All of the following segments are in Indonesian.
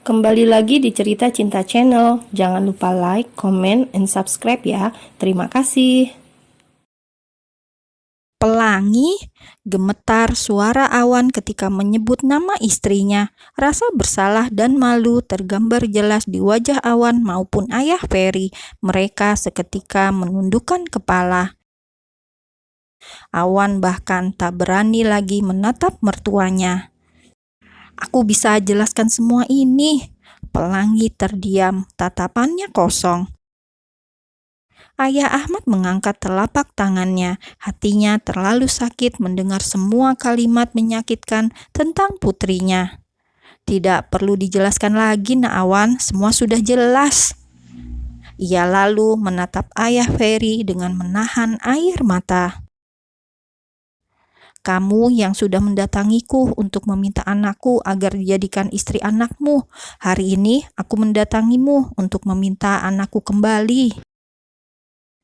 Kembali lagi di Cerita Cinta Channel. Jangan lupa like, comment, and subscribe ya. Terima kasih. Pelangi, gemetar suara Awan ketika menyebut nama istrinya. Rasa bersalah dan malu tergambar jelas di wajah Awan maupun ayah Ferry. Mereka seketika menundukkan kepala. Awan bahkan tak berani lagi menatap mertuanya. "Aku bisa jelaskan semua ini." Pelangi terdiam, tatapannya kosong. Ayah Ahmad mengangkat telapak tangannya. Hatinya terlalu sakit mendengar semua kalimat menyakitkan tentang putrinya. "Tidak perlu dijelaskan lagi, Nak Awan, semua sudah jelas." Ia lalu menatap ayah Ferry dengan menahan air mata. "Kamu yang sudah mendatangiku untuk meminta anakku agar dijadikan istri anakmu. Hari ini aku mendatangimu untuk meminta anakku kembali."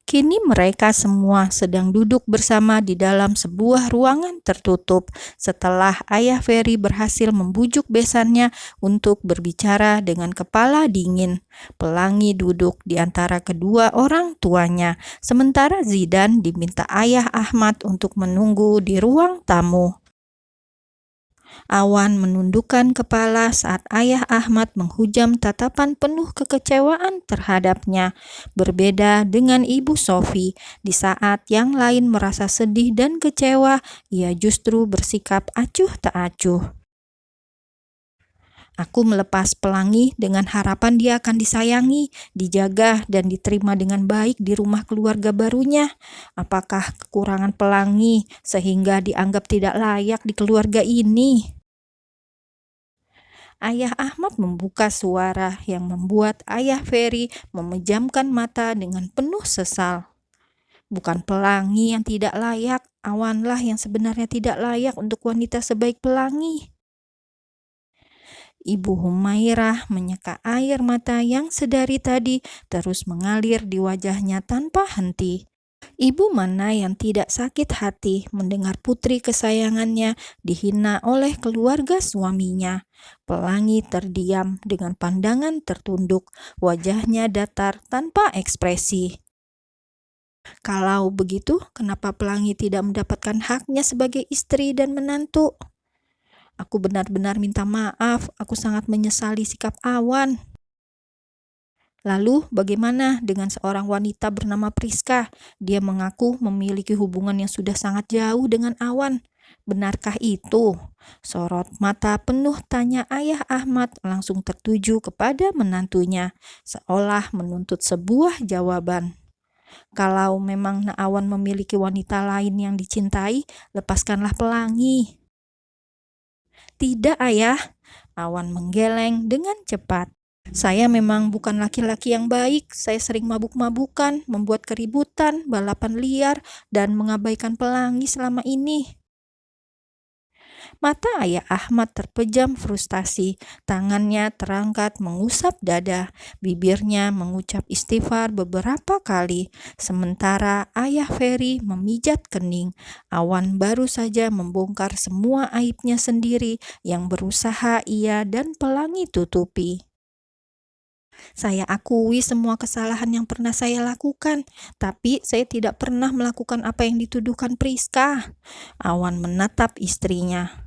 Kini mereka semua sedang duduk bersama di dalam sebuah ruangan tertutup setelah ayah Ferry berhasil membujuk besannya untuk berbicara dengan kepala dingin. Pelangi duduk di antara kedua orang tuanya, sementara Zidan diminta ayah Ahmad untuk menunggu di ruang tamu. Awan menundukkan kepala saat ayah Ahmad menghujam tatapan penuh kekecewaan terhadapnya. Berbeda dengan ibu Sofi, di saat yang lain merasa sedih dan kecewa, ia justru bersikap acuh tak acuh. "Aku melepas Pelangi dengan harapan dia akan disayangi, dijaga, dan diterima dengan baik di rumah keluarga barunya. Apakah kekurangan Pelangi sehingga dianggap tidak layak di keluarga ini?" Ayah Ahmad membuka suara yang membuat ayah Ferry memejamkan mata dengan penuh sesal. "Bukan Pelangi yang tidak layak, Awanlah yang sebenarnya tidak layak untuk wanita sebaik Pelangi." Ibu Humairah menyeka air mata yang sedari tadi terus mengalir di wajahnya tanpa henti. Ibu mana yang tidak sakit hati mendengar putri kesayangannya dihina oleh keluarga suaminya. Pelangi terdiam dengan pandangan tertunduk, wajahnya datar tanpa ekspresi. "Kalau begitu, kenapa Pelangi tidak mendapatkan haknya sebagai istri dan menantu? Aku benar-benar minta maaf, aku sangat menyesali sikap Awan." "Lalu bagaimana dengan seorang wanita bernama Priska? Dia mengaku memiliki hubungan yang sudah sangat jauh dengan Awan. Benarkah itu?" Sorot mata penuh tanya ayah Ahmad langsung tertuju kepada menantunya, seolah menuntut sebuah jawaban. "Kalau memang Awan memiliki wanita lain yang dicintai, lepaskanlah Pelangi." "Tidak, ayah." Awan menggeleng dengan cepat. "Saya memang bukan laki-laki yang baik. Saya sering mabuk-mabukan, membuat keributan, balapan liar, dan mengabaikan Pelangi selama ini." Mata ayah Ahmad terpejam frustasi. Tangannya terangkat mengusap dada. Bibirnya mengucap istighfar beberapa kali. Sementara ayah Ferry memijat kening. Awan baru saja membongkar semua aibnya sendiri yang berusaha ia dan Pelangi tutupi. "Saya akui semua kesalahan yang pernah saya lakukan, tapi saya tidak pernah melakukan apa yang dituduhkan Priska." Awan menatap istrinya.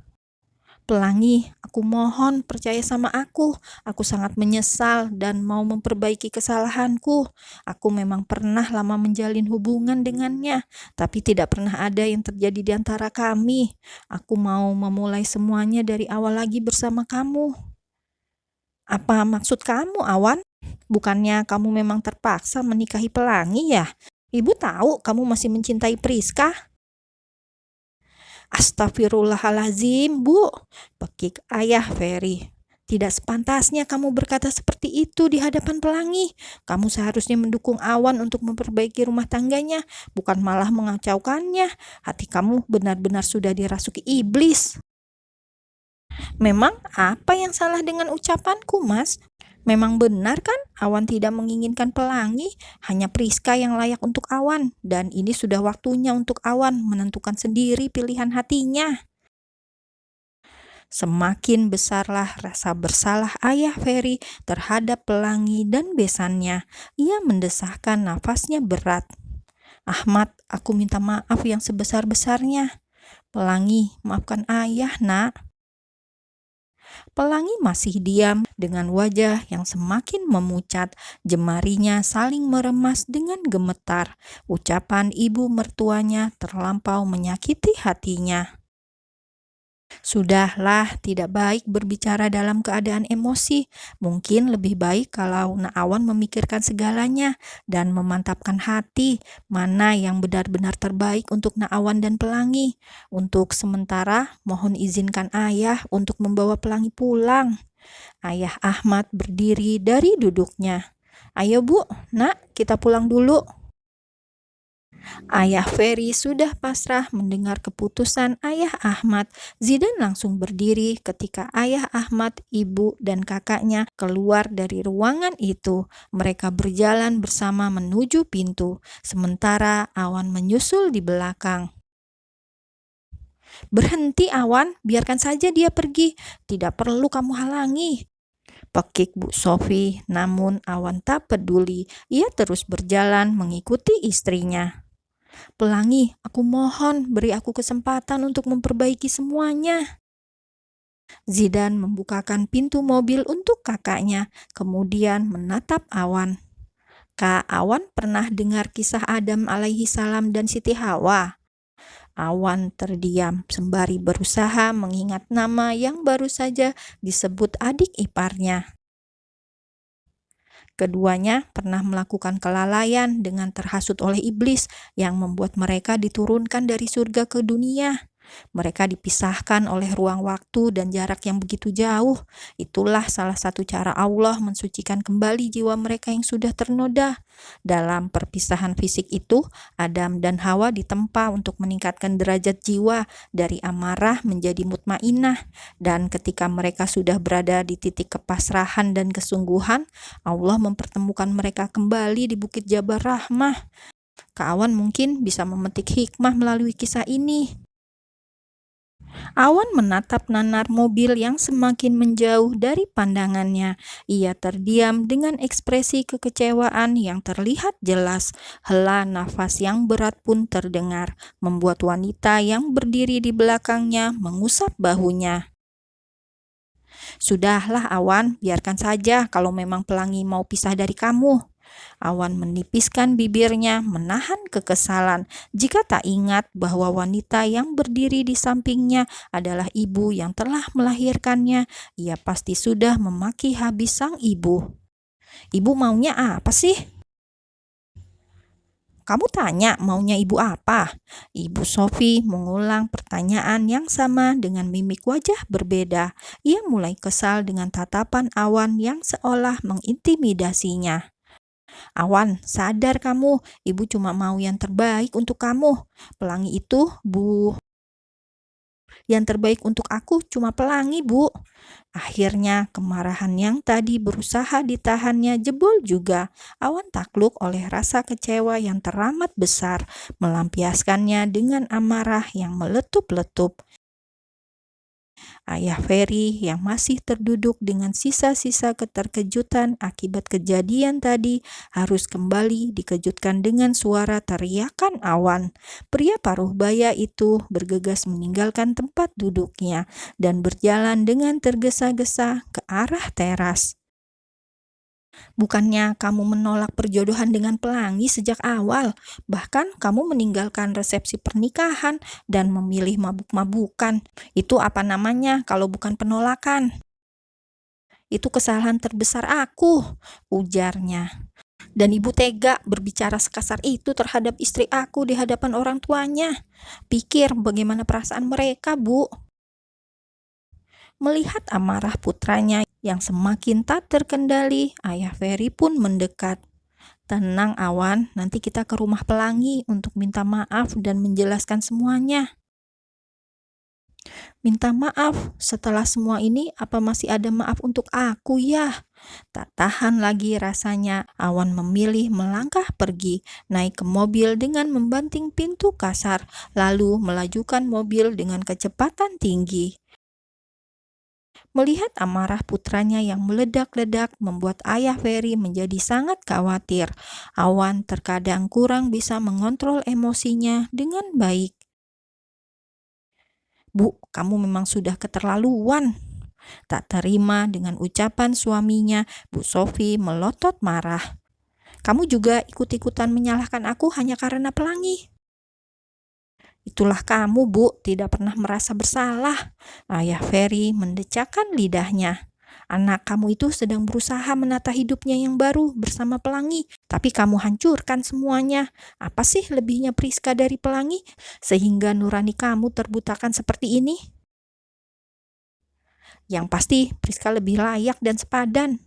"Pelangi, aku mohon percaya sama aku. Aku sangat menyesal dan mau memperbaiki kesalahanku. Aku memang pernah lama menjalin hubungan dengannya, tapi tidak pernah ada yang terjadi di antara kami. Aku mau memulai semuanya dari awal lagi bersama kamu." "Apa maksud kamu, Awan? Bukannya kamu memang terpaksa menikahi Pelangi ya? Ibu tahu kamu masih mencintai Priska." "Astagfirullahalazim, Bu," pekik ayah Ferry. "Tidak sepantasnya kamu berkata seperti itu di hadapan Pelangi. Kamu seharusnya mendukung Awan untuk memperbaiki rumah tangganya, bukan malah mengacaukannya. Hati kamu benar-benar sudah dirasuki iblis." "Memang apa yang salah dengan ucapanku, Mas? Memang benar kan Awan tidak menginginkan Pelangi, hanya Priska yang layak untuk Awan, dan ini sudah waktunya untuk Awan menentukan sendiri pilihan hatinya." Semakin besarlah rasa bersalah ayah Ferry terhadap Pelangi dan besannya. Ia mendesahkan nafasnya berat. "Ahmad, aku minta maaf yang sebesar-besarnya." "Pelangi, maafkan ayah, nak." Pelangi masih diam dengan wajah yang semakin memucat. Jemarinya saling meremas dengan gemetar. Ucapan ibu mertuanya terlampau menyakiti hatinya. "Sudahlah, tidak baik berbicara dalam keadaan emosi. Mungkin lebih baik kalau Naawan memikirkan segalanya dan memantapkan hati mana yang benar-benar terbaik untuk Naawan dan Pelangi. Untuk sementara, mohon izinkan ayah untuk membawa Pelangi pulang." Ayah Ahmad berdiri dari duduknya. "Ayo Bu, nak, kita pulang dulu." Ayah Ferry sudah pasrah mendengar keputusan ayah Ahmad. Zidan langsung berdiri ketika ayah Ahmad, ibu, dan kakaknya keluar dari ruangan itu. Mereka berjalan bersama menuju pintu, sementara Awan menyusul di belakang. "Berhenti Awan, biarkan saja dia pergi. Tidak perlu kamu halangi," pekik Bu Sofi. Namun Awan tak peduli. Ia terus berjalan mengikuti istrinya. "Pelangi, aku mohon beri aku kesempatan untuk memperbaiki semuanya." Zidan membukakan pintu mobil untuk kakaknya, kemudian menatap Awan. "Kak Awan pernah dengar kisah Adam alaihi salam dan Siti Hawa?" Awan terdiam sembari berusaha mengingat nama yang baru saja disebut adik iparnya. Keduanya pernah melakukan kelalaian dengan terhasut oleh iblis yang membuat mereka diturunkan dari surga ke dunia. Mereka dipisahkan oleh ruang waktu dan jarak yang begitu jauh. Itulah salah satu cara Allah mensucikan kembali jiwa mereka yang sudah ternoda. Dalam perpisahan fisik itu, Adam dan Hawa ditempa untuk meningkatkan derajat jiwa dari amarah menjadi mutmainah. Dan ketika mereka sudah berada di titik kepasrahan dan kesungguhan, Allah mempertemukan mereka kembali di Bukit Jabal Rahmah. Kak Awan mungkin bisa memetik hikmah melalui kisah ini. Awan menatap nanar mobil yang semakin menjauh dari pandangannya. Ia terdiam dengan ekspresi kekecewaan yang terlihat jelas. Hela nafas yang berat pun terdengar, membuat wanita yang berdiri di belakangnya mengusap bahunya. "Sudahlah Awan, biarkan saja kalau memang Pelangi mau pisah dari kamu." Awan menipiskan bibirnya, menahan kekesalan. Jika tak ingat bahwa wanita yang berdiri di sampingnya adalah ibu yang telah melahirkannya, ia pasti sudah memaki habis sang ibu. "Ibu maunya apa sih?" "Kamu tanya maunya ibu apa?" Ibu Sofi mengulang pertanyaan yang sama dengan mimik wajah berbeda. Ia mulai kesal dengan tatapan Awan yang seolah mengintimidasinya. "Awan, sadar kamu, ibu cuma mau yang terbaik untuk kamu. Pelangi itu, Bu. Yang terbaik untuk aku cuma Pelangi, Bu." Akhirnya kemarahan yang tadi berusaha ditahannya jebol juga. Awan takluk oleh rasa kecewa yang teramat besar, melampiaskannya dengan amarah yang meletup-letup. Ayah Ferry yang masih terduduk dengan sisa-sisa keterkejutan akibat kejadian tadi harus kembali dikejutkan dengan suara teriakan Awan. Pria paruh baya itu bergegas meninggalkan tempat duduknya dan berjalan dengan tergesa-gesa ke arah teras. "Bukannya kamu menolak perjodohan dengan Pelangi sejak awal, bahkan kamu meninggalkan resepsi pernikahan dan memilih mabuk-mabukan. Itu apa namanya kalau bukan penolakan?" "Itu kesalahan terbesar aku," ujarnya. "Dan ibu tega berbicara sekasar itu terhadap istri aku di hadapan orang tuanya. Pikir bagaimana perasaan mereka, Bu." Melihat amarah putranya yang semakin tak terkendali, ayah Ferry pun mendekat. "Tenang Awan, nanti kita ke rumah Pelangi untuk minta maaf dan menjelaskan semuanya." "Minta maaf? Setelah semua ini, apa masih ada maaf untuk aku ya?" Tak tahan lagi rasanya, Awan memilih melangkah pergi, naik ke mobil dengan membanting pintu kasar, lalu melajukan mobil dengan kecepatan tinggi. Melihat amarah putranya yang meledak-ledak membuat Ayah Ferry menjadi sangat khawatir. Awan terkadang kurang bisa mengontrol emosinya dengan baik. "Bu, kamu memang sudah keterlaluan." Tak terima dengan ucapan suaminya, Bu Sofi melotot marah. "Kamu juga ikut-ikutan menyalahkan aku hanya karena pelangi." "Itulah kamu, Bu, tidak pernah merasa bersalah." Ayah Ferry mendecakkan lidahnya. "Anak kamu itu sedang berusaha menata hidupnya yang baru bersama pelangi, tapi kamu hancurkan semuanya. Apa sih lebihnya Priska dari pelangi, sehingga nurani kamu terbutakan seperti ini?" "Yang pasti Priska lebih layak dan sepadan."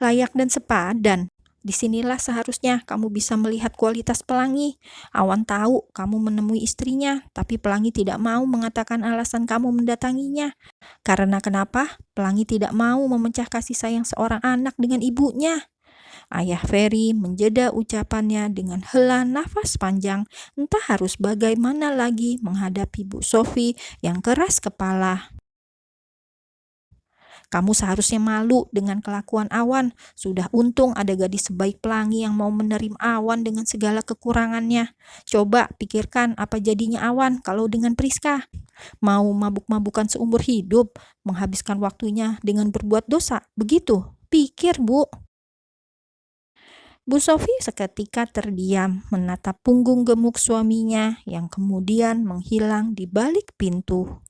"Layak dan sepadan? Disinilah seharusnya kamu bisa melihat kualitas pelangi. Awan tahu kamu menemui istrinya, tapi pelangi tidak mau mengatakan alasan kamu mendatanginya. Karena kenapa? Pelangi tidak mau memecah kasih sayang seorang anak dengan ibunya." Ayah Ferry menjeda ucapannya dengan hela nafas panjang, entah harus bagaimana lagi menghadapi Bu Sofi yang keras kepala. "Kamu seharusnya malu dengan kelakuan Awan. Sudah untung ada gadis sebaik pelangi yang mau menerima Awan dengan segala kekurangannya. Coba pikirkan apa jadinya Awan kalau dengan Priska. Mau mabuk-mabukan seumur hidup, menghabiskan waktunya dengan berbuat dosa. Begitu? Pikir, Bu." Bu Sofi seketika terdiam menatap punggung gemuk suaminya yang kemudian menghilang di balik pintu.